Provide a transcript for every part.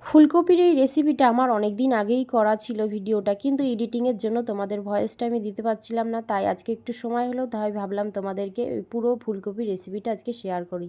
ফুলকপির এই রেসিপিটা আমার অনেক দিন আগেই করা ছিল ভিডিওটা, কিন্তু এডিটিংয়ের জন্য তোমাদের ভয়েসটা আমি দিতে পারছিলাম না। তাই আজকে একটু সময় হলো, তাই ভাবলাম তোমাদেরকে ওই পুরো ফুলকপির রেসিপিটা আজকে শেয়ার করি।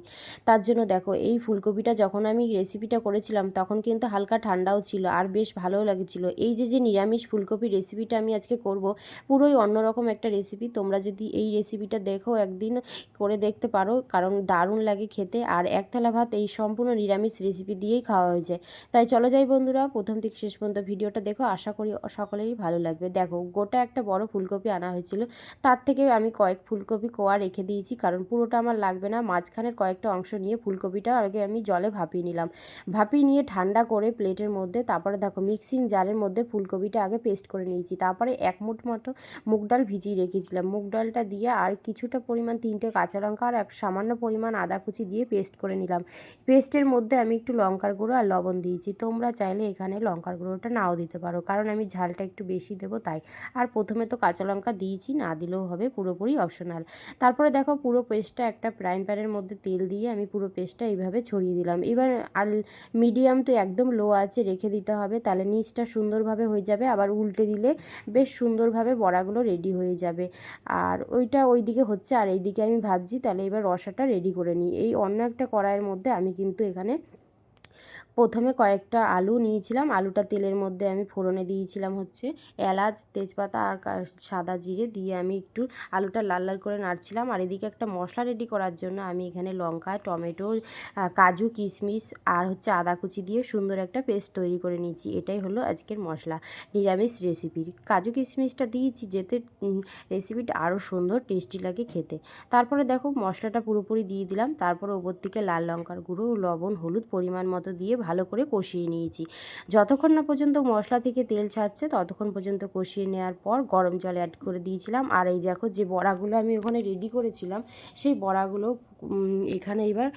তার জন্য দেখো, এই ফুলকপিটা যখন আমি রেসিপিটা করেছিলাম তখন কিন্তু হালকা ঠান্ডাও ছিল আর বেশ ভালোও লাগছিল। এই যে নিরামিষ ফুলকপির রেসিপিটা আমি আজকে করব, পুরোই অন্যরকম একটা রেসিপি। তোমরা যদি এই রেসিপিটা দেখো, একদিন করে দেখতে পারো, কারণ দারুণ লাগে খেতে। আর এক থালা ভাত এই সম্পূর্ণ নিরামিষ রেসিপি দিয়েই খাওয়া হয়ে যায়। তাই চলো যাই বন্ধুরা, প্রথম থেকে শেষ পর্যন্ত ভিডিওটা দেখো, আশা করি সকলেরই ভালো লাগবে। দেখো, গোটা একটা বড় ফুলকপি আনা হয়েছিল, তার থেকে আমি কয়েক ফুলকপি কোয়া রেখে দিয়েছি, কারণ পুরোটা আমার লাগবে না। মাঝখানের কয়েকটা অংশ নিয়ে ফুলকপিটা আগে আমি জলে ভাপিয়ে নিলাম। ভাপিয়ে নিয়ে ঠান্ডা করে প্লেটের মধ্যে, তারপরে দেখো মিক্সিং জারের মধ্যে ফুলকপিটা আগে পেস্ট করে নিয়েছি। তারপরে এক মুঠ মতো মুগ ডাল ভিজিয়ে রেখেছিলাম, মুগ ডালটা দিয়ে আর কিছুটা পরিমাণ 3টে কাঁচা লঙ্কা আর এক সামান্য পরিমাণ আদা কুচি দিয়ে পেস্ট করে নিলাম। পেস্টের মধ্যে আমি একটু লঙ্কার গুঁড়ো আর লবণ দিয়েছি। তোমরা চাইলে এখানে লঙ্কার গুঁড়োটা নাও দিতে পারো, কারণ আমি ঝালটা একটু বেশি দেবো তাই। আর প্রথমে তো কাঁচা লঙ্কা দিয়েছি, না দিলেও হবে, পুরোপুরি অপশনাল। তারপরে দেখো, পুরো পেস্টটা একটা ফ্রাইং প্যানের মধ্যে তেল দিয়ে আমি পুরো পেস্টটা এইভাবে ছড়িয়ে দিলাম। এবার আর মিডিয়াম তো একদম লো আঁচে রেখে দিতে হবে, তাহলে নিচটা সুন্দরভাবে হয়ে যাবে। আবার উল্টে দিলে বেশ সুন্দরভাবে বড়াগুলো রেডি হয়ে যাবে। আর ওইটা ওই দিকে হচ্ছে, আর এই দিকে আমি ভাবছি তাহলে এবার রসাটা রেডি করে নিই। এই অন্য একটা কড়াইয়ের মধ্যে আমি কিন্তু এখানে প্রথমে কয়েকটা আলু নিয়েছিলাম, আলুটা তেলের মধ্যে আমি ফোড়নে দিয়েছিলাম হচ্ছে এলাচ, তেজপাতা আর সাদা জিরে দিয়ে আমি একটু আলুটা লাল লাল করে নাড়ছিলাম। আর এদিকে একটা মশলা রেডি করার জন্য আমি এখানে লঙ্কা, টমেটো, কাজু, কিশমিশ আর হচ্ছে আদা কুচি দিয়ে সুন্দর একটা পেস্ট তৈরি করে নিয়েছি। এটাই হলো আজকের মশলা নিরামিষ রেসিপির। কাজু কিশমিশটা দিয়েছি যেতে রেসিপিটা আরও সুন্দর টেস্টি লাগে খেতে। তারপরে দেখো, মশলাটা পুরোপুরি দিয়ে দিলাম। তারপরে ওপর থেকে লাল লঙ্কার গুঁড়ো, লবণ, হলুদ পরিমাণ মতো দিয়ে ভালো করে কষিয়ে নিয়েছি। যতক্ষণ না পর্যন্ত মশলা থেকে তেল ছাড়ছে ততক্ষণ পর্যন্ত কষিয়ে নেওয়ার পর গরম জল অ্যাড করে দিয়েছিলাম। আর এই দেখো, যে বড়াগুলো আমি ওখানে রেডি করেছিলাম, সেই বড়াগুলো এখানে এবার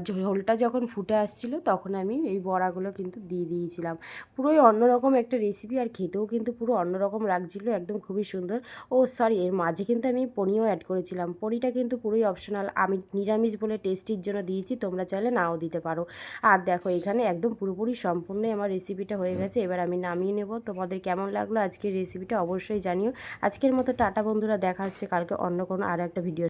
ঝোলটা যখন ফুটে আসছিল তখন আমি এই বড়াগুলো কিন্তু দিয়ে দিয়েছিলাম। পুরোই অন্যরকম একটা রেসিপি, আর খেতেও কিন্তু পুরো অন্যরকম লাগছিল, একদম খুবই সুন্দর। ও সরি, এর মাঝে কিন্তু আমি পনিরও অ্যাড করেছিলাম। পনিরটা কিন্তু পুরোই অপশনাল, আমি নিরামিষ বলে টেস্টির জন্য দিয়েছি, তোমরা চাইলে নাও দিতে পারো। আর দেখো, এখানে একদম পুরোপুরি সম্পূর্ণই আমার রেসিপিটা হয়ে গেছে। এবার আমি নামিয়ে নেব। তোমাদের কেমন লাগলো আজকের রেসিপিটা অবশ্যই জানিও। আজকের মতো টাটা বন্ধুরা, দেখা হচ্ছে কালকে অন্য কোনো আর একটা ভিডিও।